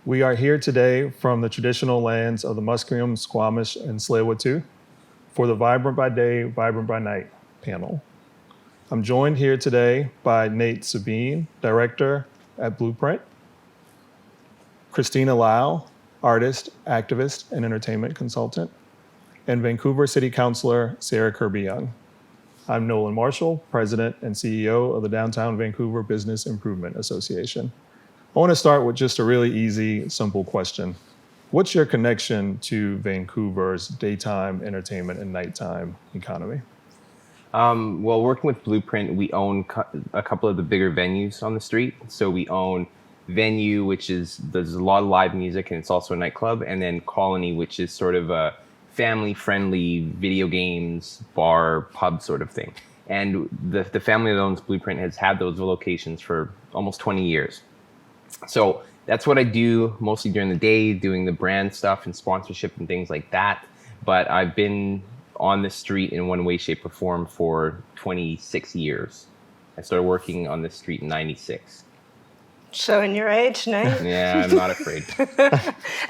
We are here today from the traditional lands of the Musqueam, Squamish, and Tsleil-Waututh for the Vibrant by Day, Vibrant by Night panel. I'm joined here today by Nate SABINE, Director at Blueprint, KRISTINA LAO, Artist, Activist, and Entertainment Consultant, and Vancouver City Councilor Sarah KIRBY-YUNG. I'm NOLAN MARSHALL, President and CEO of the Downtown Vancouver Business Improvement Association. I want to start with just a really easy, simple question. What's your connection to Vancouver's daytime entertainment and nighttime economy? Well, working with Blueprint, we own a couple of the bigger venues on the street. So we own Venue, which there's a lot of live music and it's also a nightclub, and then Colony, which is sort of a family-friendly video games, bar, pub sort of thing. And the family that owns Blueprint has had those locations for almost 20 years. So that's what I do mostly during the day, doing the brand stuff and sponsorship and things like that. But I've been on the street in one way, shape, or form for 26 years. I started working on the street in '96. Showing your age, no? Yeah, I'm not afraid.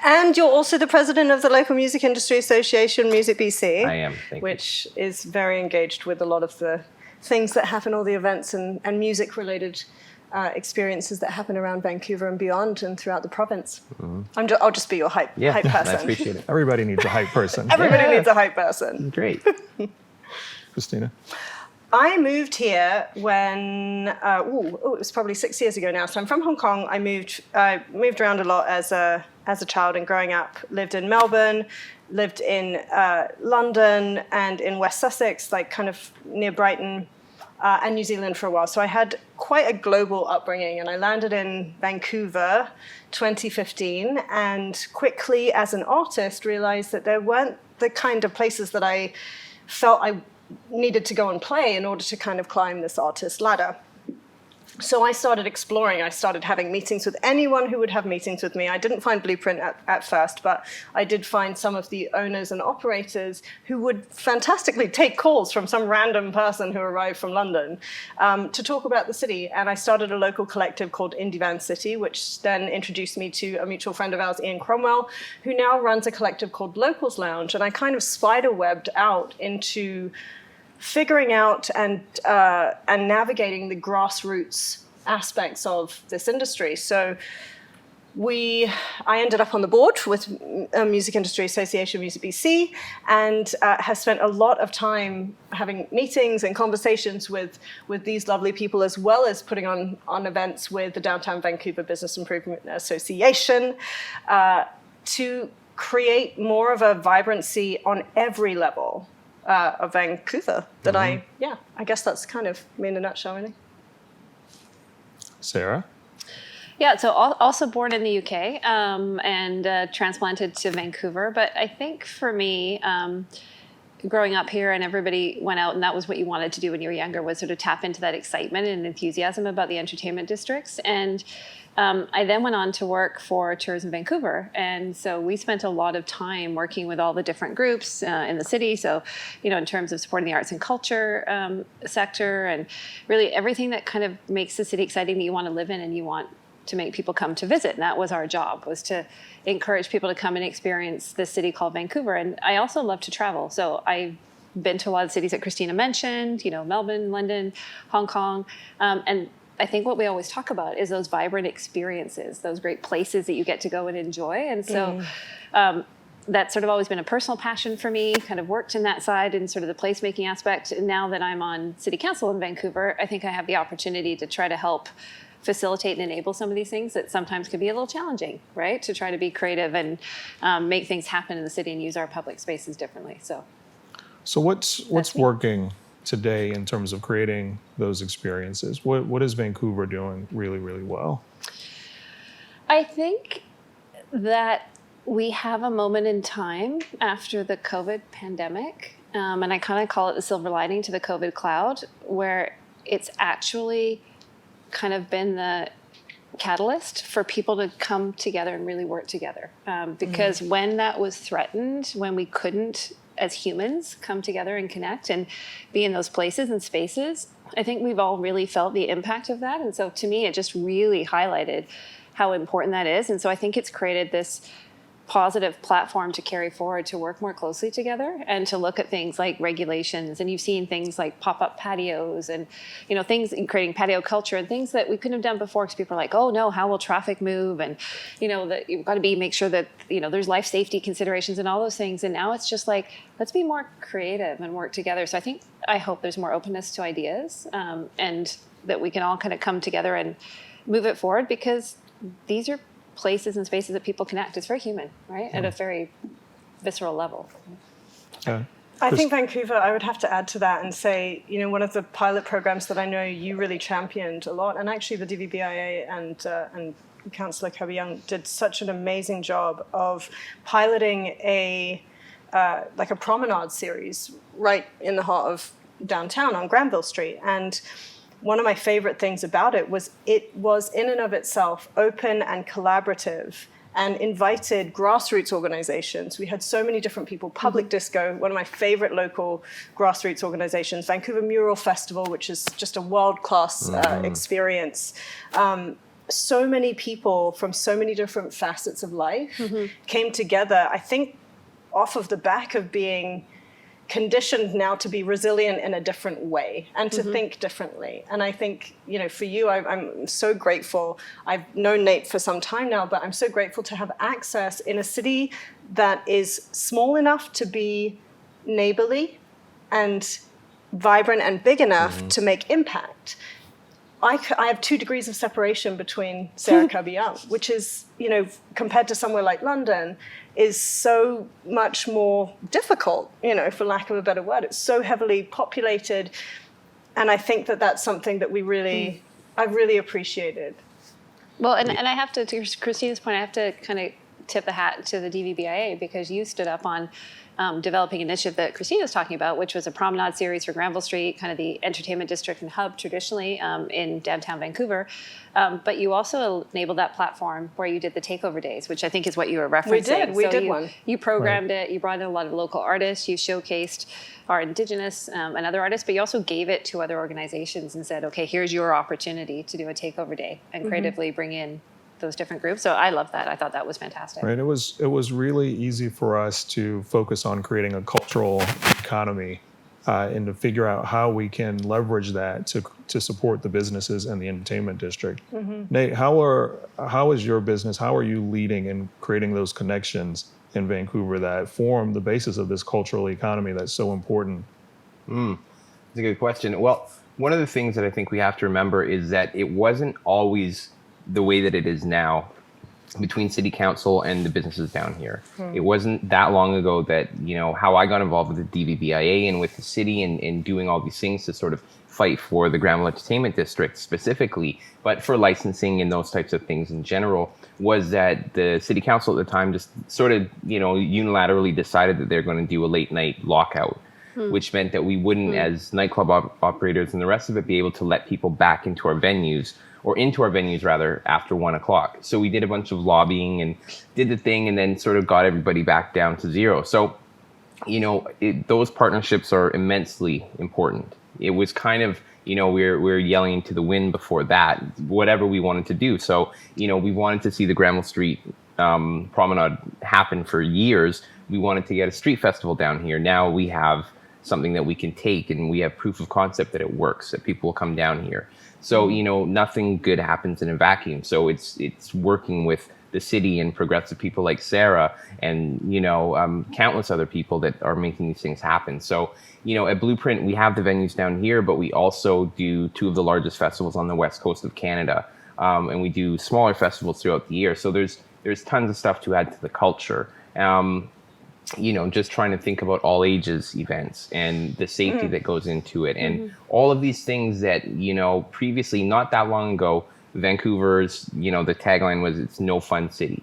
And you're also the president of the local music industry association, Music BC. I am, thank you. Which is very engaged with a lot of the things that happen, all the events and music-related experiences that happen around Vancouver and beyond and throughout the province. Mm-hmm. I'll just be your hype person. I appreciate it. Everybody needs a hype person. Everybody needs a hype person. Great. KRISTINA? I moved here when, it was probably 6 years ago now. So I'm from Hong Kong. I moved around a lot as a child and growing up. Lived in Melbourne, lived in London and in West Sussex, like kind of near Brighton, and New Zealand for a while. So I had quite a global upbringing, and I landed in Vancouver 2015 and quickly as an artist realized that there weren't the kind of places that I felt I needed to go and play in order to kind of climb this artist ladder. So I started exploring. I started having meetings with anyone who would have meetings with me. I didn't find Blueprint at first, but I did find some of the owners and operators who would fantastically take calls from some random person who arrived from London to talk about the city. And I started a local collective called Indie Van City, which then introduced me to a mutual friend of ours, Ian Cromwell, who now runs a collective called Locals Lounge. And I kind of spider-webbed out into figuring out and navigating the grassroots aspects of this industry. So I ended up on the board with Music Industry Association, Music BC, and have spent a lot of time having meetings and conversations with these lovely people, as well as putting on events with the Downtown Vancouver Business Improvement Association to create more of a vibrancy on every level of Vancouver that I guess that's kind of me in a nutshell, really. Sarah? Yeah, so also born in the UK and transplanted to Vancouver. But I think for me, growing up here and everybody went out and that was what you wanted to do when you were younger, was sort of tap into that excitement and enthusiasm about the entertainment districts. And I then went on to work for Tourism Vancouver. And so we spent a lot of time working with all the different groups in the city. So, in terms of supporting the arts and culture sector and really everything that kind of makes the city exciting that you want to live in and you want to make people come to visit. And that was our job, was to encourage people to come and experience this city called Vancouver. And I also love to travel. So I've been to a lot of cities that KRISTINA mentioned, Melbourne, London, Hong Kong, and I think what we always talk about is those vibrant experiences, those great places that you get to go and enjoy. And so that's sort of always been a personal passion for me, kind of worked in that side and sort of the placemaking aspect. And now that I'm on City Council in Vancouver, I think I have the opportunity to try to help facilitate and enable some of these things that sometimes can be a little challenging, right? To try to be creative and make things happen in the city and use our public spaces differently. So what's working today in terms of creating those experiences? What is Vancouver doing really, really well? I think that we have a moment in time after the COVID pandemic, and I kind of call it the silver lining to the COVID cloud, where it's actually kind of been the catalyst for people to come together and really work together. Because when that was threatened, when we couldn't as humans come together and connect and be in those places and spaces, I think we've all really felt the impact of that. And so to me, it just really highlighted how important that is. And so I think it's created this positive platform to carry forward, to work more closely together and to look at things like regulations. And you've seen things like pop-up patios and, things in creating patio culture and things that we couldn't have done before because people are like, oh no, how will traffic move? And, that you've got to make sure that, there's life safety considerations and all those things. And now it's just like, let's be more creative and work together. So I hope there's more openness to ideas and that we can all kind of come together and move it forward, because these are places and spaces that people connect. It's very human, right? At a very visceral level. Yeah. I think Vancouver, I would have to add to that and say, one of the pilot programs that I know you really championed a lot, and actually the DVBIA and Councillor KIRBY-YUNG did such an amazing job of piloting a promenade series right in the heart of downtown on Granville Street. And one of my favorite things about it was in and of itself open and collaborative and invited grassroots organizations. We had so many different people. Public Disco, one of my favorite local grassroots organizations. Vancouver Mural Festival, which is just a world-class experience. So many people from so many different facets of life came together, I think, off of the back of being conditioned now to be resilient in a different way and to think differently. And I think, for you, I'm so grateful. I've known Nate for some time now, but I'm so grateful to have access in a city that is small enough to be neighborly and vibrant and big enough to make impact. I have 2 degrees of separation between Sarah KIRBY-YUNG, which is, compared to somewhere like London, is so much more difficult, for lack of a better word. It's so heavily populated. And I think that that's something that I really appreciated. Well, and I have to Kristina's point, I have to kind of tip the hat to the DVBIA, because you stood up on developing an initiative that Kristina's talking about, which was a promenade series for Granville Street, kind of the entertainment district and hub traditionally in downtown Vancouver. But you also enabled that platform where you did the takeover days, which I think is what you were referencing. We did one. You programmed it, you brought in a lot of local artists, you showcased our Indigenous and other artists, but you also gave it to other organizations and said, okay, here's your opportunity to do a takeover day and creatively bring in those different groups. So I love that. I thought that was fantastic. Right. It was really easy for us to focus on creating a cultural economy and to figure out how we can leverage that to support the businesses and the entertainment district. Nate, how is your business? How are you leading in creating those connections in Vancouver that form the basis of this cultural economy that's so important? That's a good question. Well, one of the things that I think we have to remember is that it wasn't always the way that it is now between city council and the businesses down here. It wasn't that long ago that, how I got involved with the DVBIA and with the city and doing all these things to sort of fight for the Granville Entertainment District specifically, but for licensing and those types of things in general, was that the city council at the time just sort of, unilaterally decided that they're going to do a late night lockout, which meant that we wouldn't, as nightclub operators and the rest of it, be able to let people back into our venues, or into our venues rather, after 1 o'clock. So we did a bunch of lobbying and did the thing and then sort of got everybody back down to zero. So, those partnerships are immensely important. It was kind of, we're yelling into the wind before that, whatever we wanted to do. So, we wanted to see the Granville Street promenade happen for years. We wanted to get a street festival down here. Now we have something that we can take and we have proof of concept that it works, that people will come down here. So, nothing good happens in a vacuum. So it's working with the city and progressive people like Sarah and, countless other people that are making these things happen. So, at Blueprint, we have the venues down here, but we also do 2 of the largest festivals on the west coast of Canada. And we do smaller festivals throughout the year. So there's tons of stuff to add to the culture. Just trying to think about all ages events and the safety that goes into it and all of these things that, previously, not that long ago, Vancouver's, the tagline was, it's no fun city.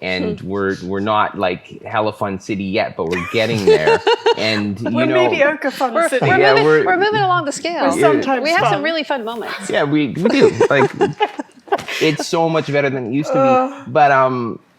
And we're not like hella fun city yet, but we're getting there. And we're mediocre fun city. We're moving along the scale. Sometimes we have some really fun moments. Yeah, we do. Like, it's so much better than it used to be. But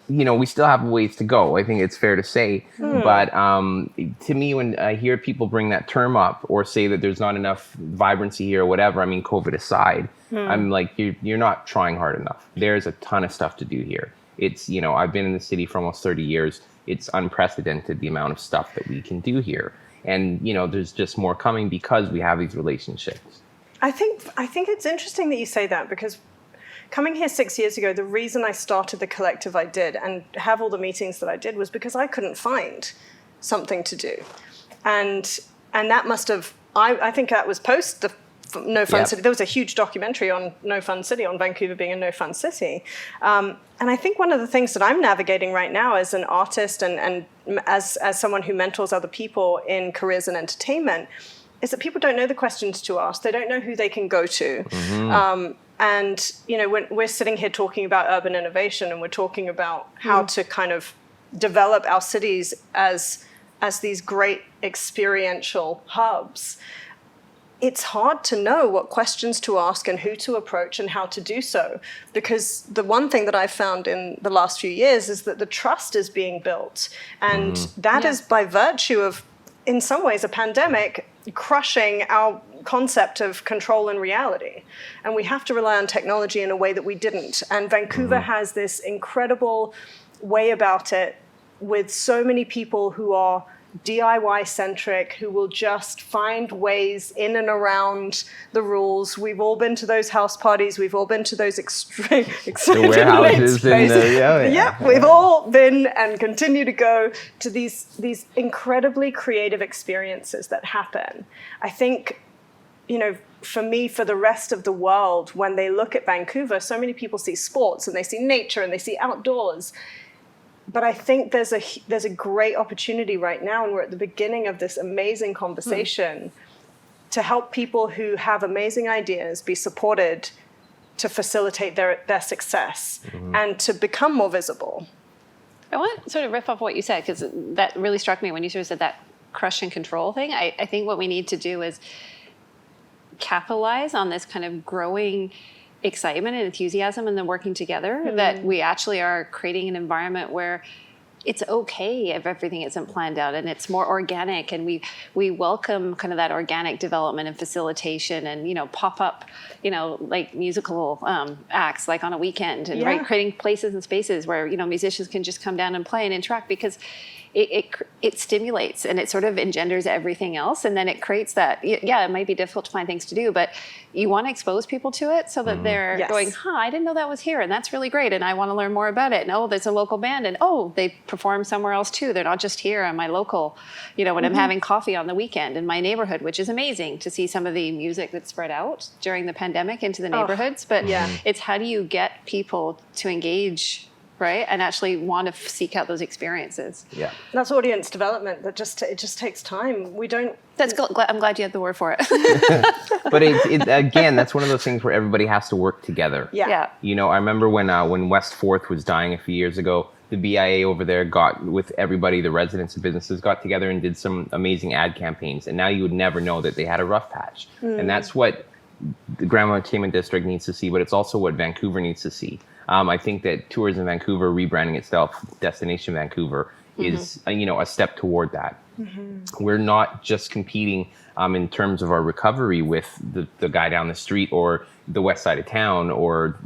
we still have a ways to go. I think it's fair to say. But to me, when I hear people bring that term up or say that there's not enough vibrancy here or whatever, I mean, COVID aside, I'm like, you're not trying hard enough. There's a ton of stuff to do here. It's, I've been in the city for almost 30 years. It's unprecedented, the amount of stuff that we can do here. And, there's just more coming because we have these relationships. I think it's interesting that you say that, because coming here 6 years ago, the reason I started the collective I did and have all the meetings that I did was because I couldn't find something to do. And that must have, I think that was post the No Fun City. There was a huge documentary on No Fun City, on Vancouver being a no fun city. And I think one of the things that I'm navigating right now as an artist and as someone who mentors other people in careers and entertainment is that people don't know the questions to ask. They don't know who they can go to. And, when we're sitting here talking about urban innovation and we're talking about how to kind of develop our cities as these great experiential hubs, it's hard to know what questions to ask and who to approach and how to do so. Because the one thing that I've found in the last few years is that the trust is being built. And that is by virtue of, in some ways, a pandemic crushing our concept of control and reality. And we have to rely on technology in a way that we didn't. And Vancouver has this incredible way about it, with so many people who are DIY centric, who will just find ways in and around the rules. We've all been to those house parties. We've all been to those extreme the warehouses and we've all been and continue to go to these incredibly creative experiences that happen. I think, for me, for the rest of the world, when they look at Vancouver, so many people see sports and they see nature and they see outdoors. But I think there's a great opportunity right now, and we're at the beginning of this amazing conversation to help people who have amazing ideas be supported to facilitate their success and to become more visible. I want to sort of riff off what you said, because that really struck me when you sort of said that crush and control thing. I think what we need to do is capitalize on this kind of growing excitement and enthusiasm and then working together, that we actually are creating an environment where it's okay if everything isn't planned out and it's more organic, and we welcome kind of that organic development and facilitation and pop up like musical acts like on a weekend, and right, creating places and spaces where musicians can just come down and play and interact, because it stimulates and it sort of engenders everything else, and then it creates that, it might be difficult to find things to do, but you want to expose people to it so that they're going, I didn't know that was here, and that's really great, and I want to learn more about it, and there's a local band, and they perform somewhere else too, they're not just here on my local, when I'm having coffee on the weekend in my neighborhood, which is amazing to see some of the music that's spread out during the pandemic into the neighborhoods, but it's how do you get people to engage, right, and actually want to seek out those experiences. That's audience development. It just takes time. We don't. I'm glad you had the word for it. But again, that's one of those things where everybody has to work together. I remember when West 4th was dying a few years ago, the BIA over there got with everybody, the residents and businesses got together and did some amazing ad campaigns, and now you would never know that they had a rough patch. And that's what the Granville Entertainment District needs to see, but it's also what Vancouver needs to see. I think that Tourism Vancouver rebranding itself Destination Vancouver is a step toward that. We're not just competing in terms of our recovery with the guy down the street or the west side of town or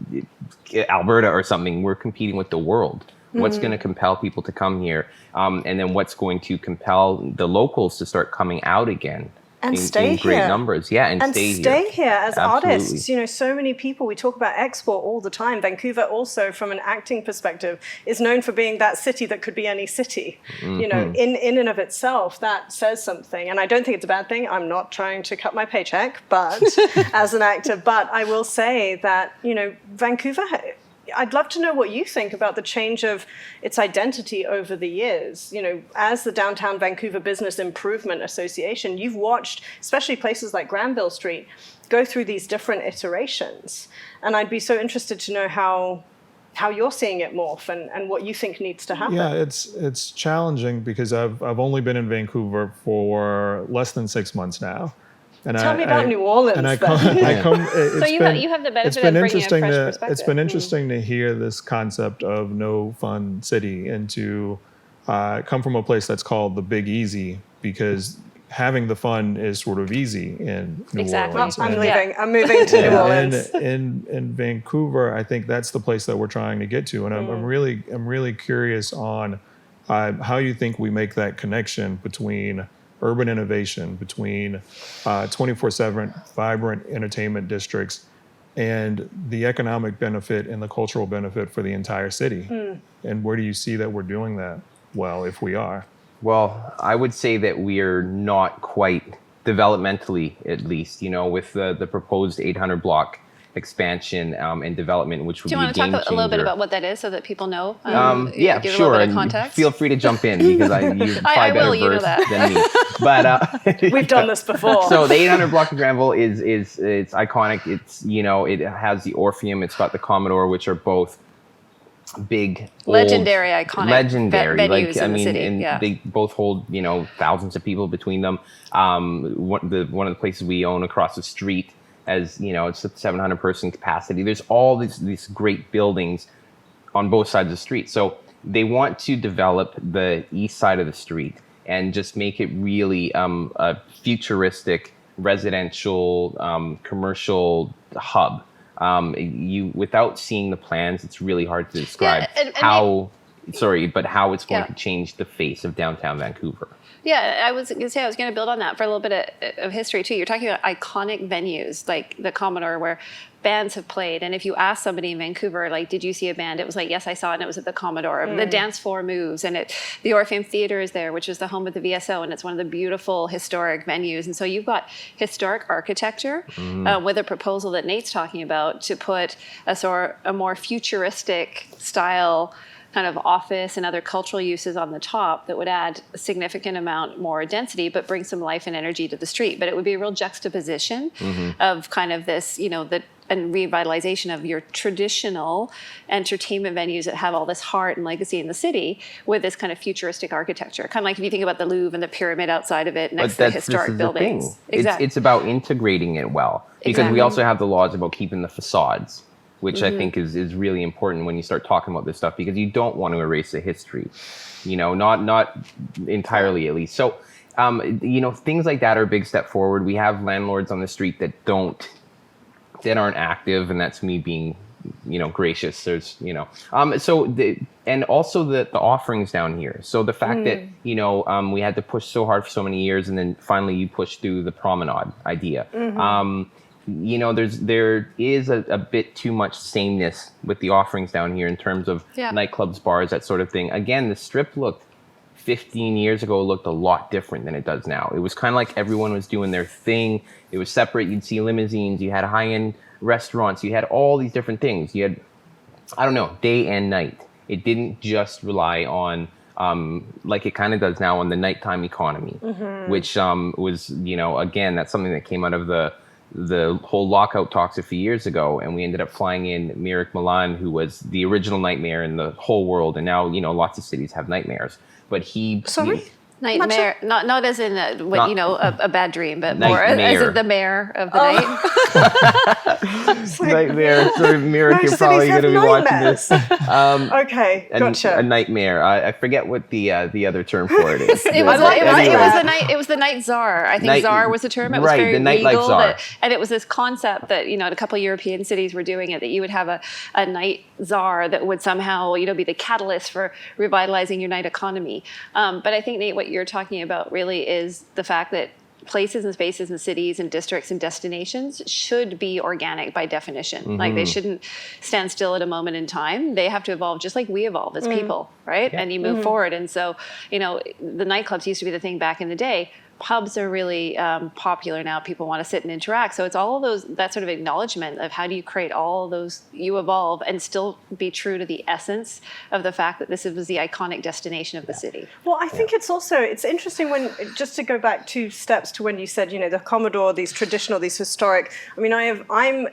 Alberta or something. We're competing with the world. What's going to compel people to come here, and then what's going to compel the locals to start coming out again and stay in great here. Numbers, and stay here as Absolutely. artists. So many people, we talk about export all the time. Vancouver also, from an acting perspective, is known for being that city that could be any city. In and of itself, that says something. And I don't think it's a bad thing. I'm not trying to cut my paycheck, but as an actor, but I will say that, Vancouver, I'd love to know what you think about the change of its identity over the years. As the Downtown Vancouver Business Improvement Association, you've watched, especially places like Granville Street, go through these different iterations. And I'd be so interested to know how you're seeing it morph and what you think needs to happen. Yeah, it's challenging because I've only been in Vancouver for less than 6 months now. And Tell me about New Orleans. And I then. come. So you have the benefit of bringing a fresh perspective. It's been interesting to hear this concept of no fun city and to come from a place that's called the Big Easy, because having the fun is sort of easy in New Orleans. I'm leaving. I'm moving to New Orleans. And in Vancouver, I think that's the place that we're trying to get to. And I'm really curious on how you think we make that connection between urban innovation, between 24/7 vibrant entertainment districts, and the economic benefit and the cultural benefit for the entire city. And where do you see that we're doing that well, if we are? Well, I would say that we're not quite developmentally, at least, with the proposed 800 block expansion and development, which would be a game changer. Do you want to talk a little bit about what that is so that people know? Yeah, give sure. A little bit of context. Feel free to jump in because you're far better versed than me. But we've done this before. So the 800 block of Granville is it's iconic. It's it has the Orpheum. It's got the Commodore, which are both big, legendary, iconic venues in the city. And they both hold thousands of people between them. One of the places we own across the street, as it's a 700 person capacity. There's all these great buildings on both sides of the street. So they want to develop the east side of the street and just make it really a futuristic residential without seeing the plans, it's really hard to describe how it's going to change the face of downtown Vancouver. Yeah, I was going to say, I was going to build on that for a little bit of history too. You're talking about iconic venues like the Commodore where bands have played. And if you ask somebody in Vancouver, like, did you see a band? It was like, yes, I saw it, and it was at the Commodore. The dance floor moves, and the Orpheum Theater is there, which is the home of the VSO, and it's one of the beautiful historic venues. And so you've got historic architecture with a proposal that Nate's talking about to put a more futuristic style kind of office and other cultural uses on the top that would add a significant amount more density, but bring some life and energy to the street. But it would be a real juxtaposition of kind of this, and revitalization of your traditional entertainment venues that have all this heart and legacy in the city with this kind of futuristic architecture. Kind of like if you think about the Louvre and the pyramid outside of it next to the historic buildings. Exactly. It's about integrating it well. Because we also have the laws about keeping the facades, which I think is really important when you start talking about this stuff, because you don't want to erase the history, not entirely at least. So, things like that are a big step forward. We have landlords on the street that aren't active, and that's me being, gracious. There's, and also the offerings down here. So the fact that, we had to push so hard for so many years, and then finally you pushed through the promenade idea. There is a bit too much sameness with the offerings down here in terms of nightclubs, bars, that sort of thing. Again, the strip 15 years ago looked a lot different than it does now. It was kind of like everyone was doing their thing. It was separate. You'd see limousines. You had high-end restaurants. You had all these different things. You had, day and night. It didn't just rely on, like it kind of does now, on the nighttime economy, which was, again, that's something that came out of the whole lockout talks a few years ago, and we ended up flying in Mirik Milan, who was the original nightmare in the whole world, and now lots of cities have nightmares. But nightmare, not as in a bad dream, but more as in the mayor of the night. Nightmare. So Mirik, you're probably going to be watching this. Okay, gotcha. A nightmare. I forget what the other term for it is. It was the night czar. I think czar was the term. It was right, very the nightlife regal. czar. And it was this concept that a couple of European cities were doing it, that you would have a night czar that would somehow be the catalyst for revitalizing your night economy. But I think, Nate, what you're talking about really is the fact that places and spaces and cities and districts and destinations should be organic by definition. Like they shouldn't stand still at a moment in time. They have to evolve just like we evolve as people, right? Yeah. And you move forward. And so, the nightclubs used to be the thing back in the day. Pubs are really popular now. People want to sit and interact. So it's all of that sort of acknowledgement of how do you create all of those, you evolve and still be true to the essence of the fact that this was the iconic destination of the city. Well, I think it's interesting when, just to go back 2 steps to when you said, the Commodore, these traditional, these historic. I mean, I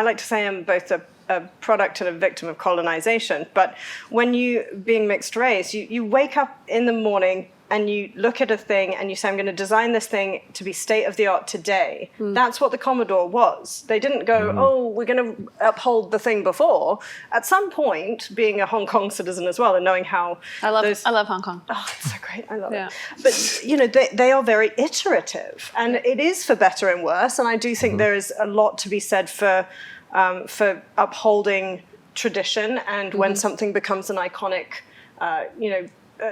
like to say I'm both a product and a victim of colonization. But when you, being mixed race, you wake up in the morning and you look at a thing and you say, I'm going to design this thing to be state of the art today. That's what the Commodore was. They didn't go, oh, we're going to uphold the thing before. At some point, being a Hong Kong citizen as well and knowing how I love Hong Kong. Oh, it's so great. I love Yeah. it. But, you know, they are very iterative, and it is for better and worse. And I do think there is a lot to be said for upholding tradition. And when something becomes an iconic,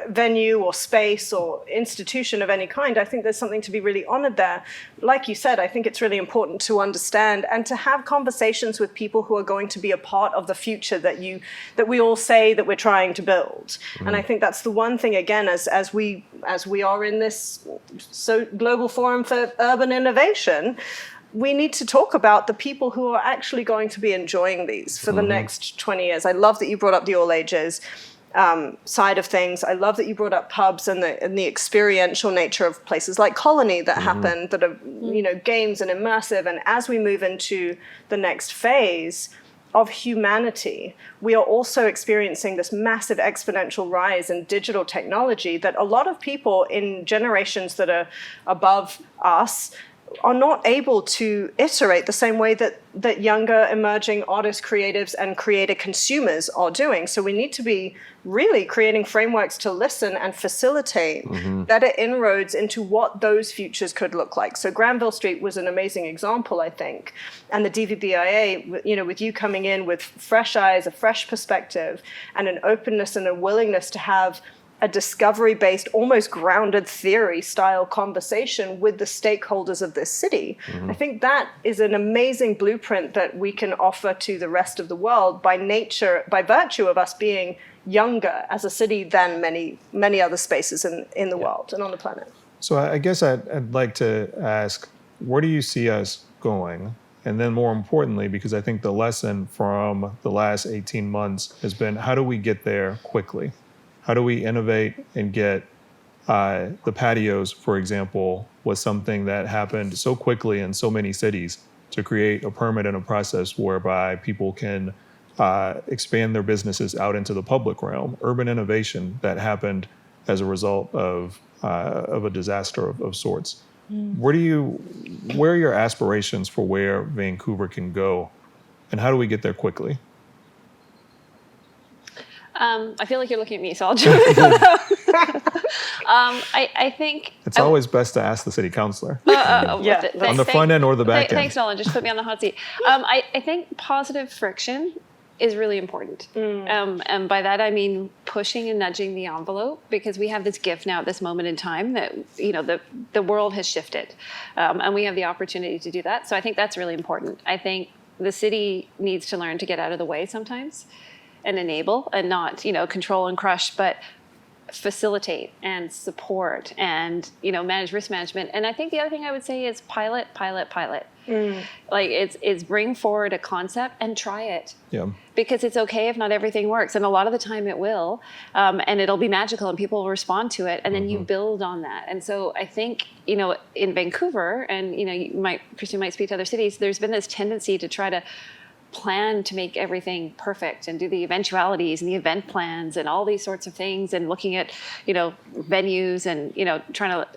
venue or space or institution of any kind, I think there's something to be really honored there. Like you said, I think it's really important to understand and to have conversations with people who are going to be a part of the future that we all say that we're trying to build. And I think that's the one thing, again, as we are in this global forum for urban innovation, we need to talk about the people who are actually going to be enjoying these for the next 20 years. I love that you brought up the all ages side of things. I love that you brought up pubs and the experiential nature of places like Colony that happen, that are, games and immersive. And as we move into the next phase of humanity, we are also experiencing this massive exponential rise in digital technology that a lot of people in generations that are above us are not able to iterate the same way that younger emerging artists, creatives, and creator consumers are doing. So we need to be really creating frameworks to listen and facilitate better inroads into what those futures could look like. So Granville Street was an amazing example, I think. And the DVBIA, with you coming in with fresh eyes, a fresh perspective, and an openness and a willingness to have a discovery-based, almost grounded theory-style conversation with the stakeholders of this city. I think that is an amazing blueprint that we can offer to the rest of the world by virtue of us being younger as a city than many other spaces in the world and on the planet. So I guess I'd like to ask, where do you see us going? And then more importantly, because I think the lesson from the last 18 months has been, how do we get there quickly? How do we innovate and get the patios, for example, was something that happened so quickly in so many cities to create a permit and a process whereby people can expand their businesses out into the public realm. Urban innovation that happened as a result of a disaster of sorts. Where are your aspirations for where Vancouver can go, and how do we get there quickly? I feel like you're looking at me, so I'll jump in. I think It's always best to ask the city councilor. on On the front end or the back end. Thanks, Nolan. Just put me on the hot seat. I think positive friction is really important. And by that, I mean pushing and nudging the envelope, because we have this gift now at this moment in time that, the world has shifted. And we have the opportunity to do that. So I think that's really important. I think the city needs to learn to get out of the way sometimes and enable, and not, control and crush, but facilitate and support and, manage risk management. And I think the other thing I would say is pilot. Like it's bring forward a concept and try it. Yeah. Because it's okay if not everything works. And a lot of the time it will, and it'll be magical and people will respond to it. And then you build on that. And so I think, in Vancouver, and, Kristina might speak to other cities, there's been this tendency to try to plan to make everything perfect and do the eventualities and the event plans and all these sorts of things, and looking at, venues and, trying to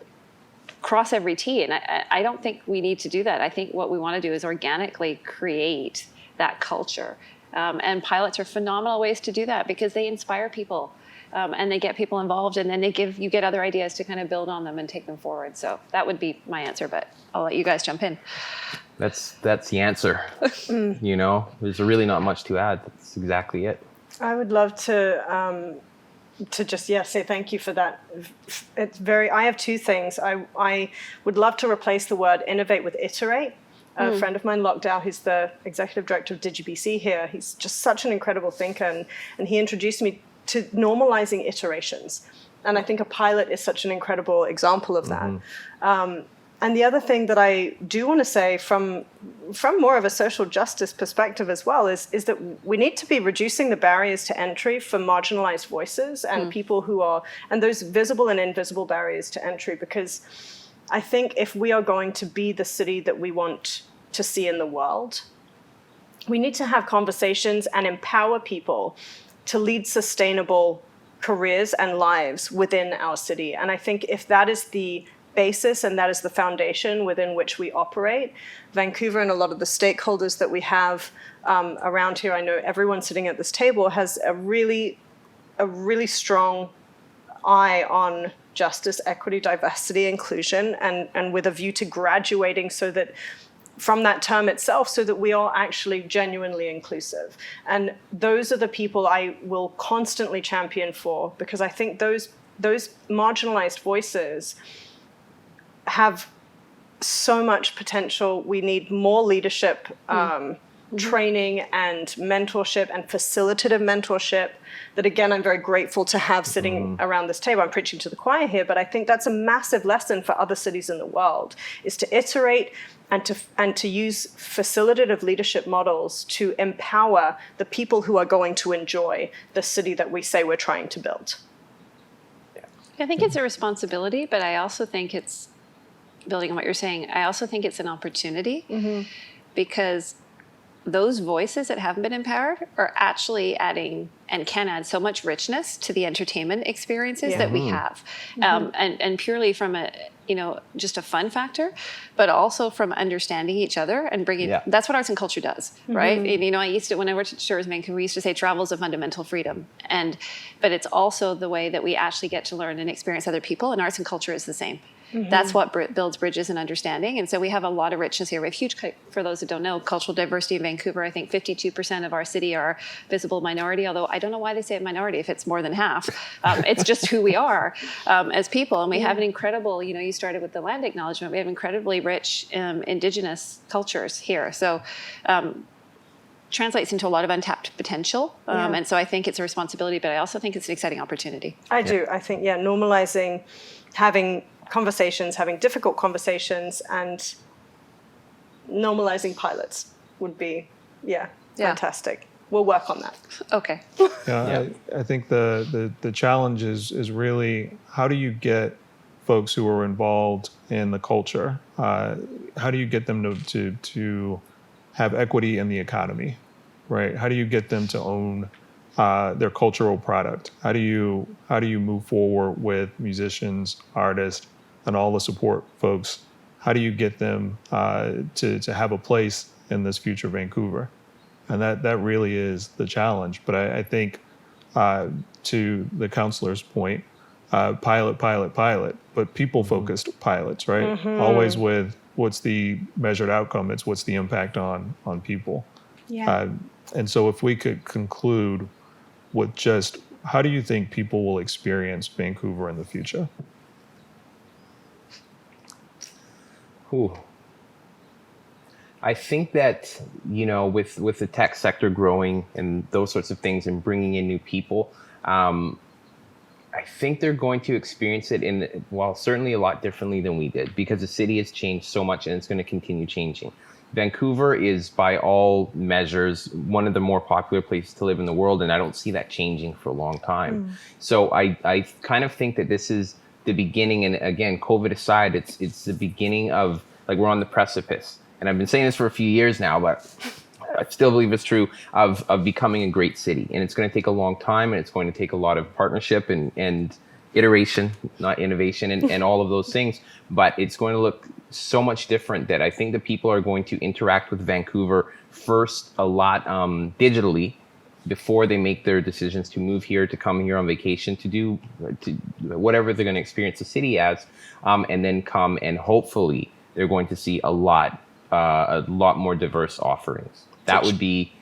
cross every T. And I don't think we need to do that. I think what we want to do is organically create that culture. And pilots are phenomenal ways to do that, because they inspire people and they get people involved, and then you get other ideas to kind of build on them and take them forward. So that would be my answer, but I'll let you guys jump in. That's the answer. There's really not much to add. That's exactly it. I would love to just say thank you for that. I have two things. I would love to replace the word innovate with iterate. A friend of mine, Lockdown, who's the executive director of DigiBC here, he's just such an incredible thinker, and he introduced me to normalizing iterations. And I think a pilot is such an incredible example of that. And the other thing that I do want to say from more of a social justice perspective as well is that we need to be reducing the barriers to entry for marginalized voices and people who are, and those visible and invisible barriers to entry, because I think if we are going to be the city that we want to see in the world, we need to have conversations and empower people to lead sustainable careers and lives within our city. And I think if that is the basis and that is the foundation within which we operate, Vancouver and a lot of the stakeholders that we have around here, I know everyone sitting at this table has a really strong eye on justice, equity, diversity, inclusion, and with a view to graduating so that from that term itself, so that we are actually genuinely inclusive. And those are the people I will constantly champion for, because I think those marginalized voices have so much potential. We need more leadership training and mentorship and facilitative mentorship that, again, I'm very grateful to have sitting around this table. I'm preaching to the choir here, but I think that's a massive lesson for other cities in the world, is to iterate and to use facilitative leadership models to empower the people who are going to enjoy the city that we say we're trying to build. I think it's a responsibility, but I also think it's, building on what you're saying, I also think it's an opportunity, because those voices that haven't been empowered are actually adding and can add so much richness to the entertainment experiences that we have. And purely from a, just a fun factor, but also from understanding each other and bringing, that's what arts and culture does, right? And, I used to, when I worked at Shores Vancouver, we used to say travel is a fundamental freedom. But it's also the way that we actually get to learn and experience other people, and arts and culture is the same. That's what builds bridges and understanding. And so we have a lot of richness here. We have huge, for those that don't know, cultural diversity in Vancouver. I think 52% of our city are visible minority, although I don't know why they say minority if it's more than half. It's just who we are as people. And we have an incredible, you started with the land acknowledgement. We have incredibly rich Indigenous cultures here. So translates into a lot of untapped potential. And so I think it's a responsibility, but I also think it's an exciting opportunity. I do. I think, normalizing, having conversations, having difficult conversations, and normalizing pilots would be, fantastic. We'll work on that. Okay. I think the challenge is really, how do you get folks who are involved in the culture, how do you get them to have equity in the economy, right? How do you get them to own their cultural product? How do you move forward with musicians, artists, and all the support folks? How do you get them to have a place in this future Vancouver? And that really is the challenge. But I think to the counselor's point, pilot, but people-focused pilots, right? Always with what's the measured outcome, it's what's the impact on people. And so if we could conclude with just, how do you think people will experience Vancouver in the future? I think that, with the tech sector growing and those sorts of things and bringing in new people, I think they're going to experience it certainly a lot differently than we did, because the city has changed so much and it's going to continue changing. Vancouver is, by all measures, one of the more popular places to live in the world, and I don't see that changing for a long time. So I kind of think that this is the beginning, and again, COVID aside, it's the beginning of, we're on the precipice. And I've been saying this for a few years now, but I still believe it's true, of becoming a great city. And it's going to take a long time, and it's going to take a lot of partnership and iteration, not innovation, and all of those things. But it's going to look so much different, that I think that people are going to interact with Vancouver first a lot digitally, before they make their decisions to move here, to come here on vacation, to do whatever they're going to experience the city as, and then come, and hopefully they're going to see a lot more diverse offerings. That would be,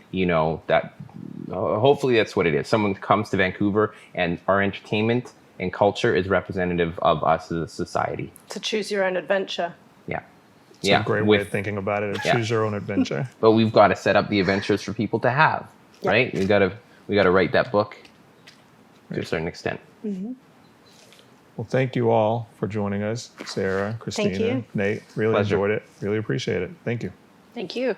hopefully that's what it is. Someone comes to Vancouver and our entertainment and culture is representative of us as a society. To choose your own adventure. It's a great way of thinking about it. Choose your own adventure. But we've got to set up the adventures for people to have. Right? We got to write that book to a certain extent. Well, thank you all for joining us, Sarah, Kristina, Nate. Really enjoyed it. Really appreciate it. Thank you. Thank you.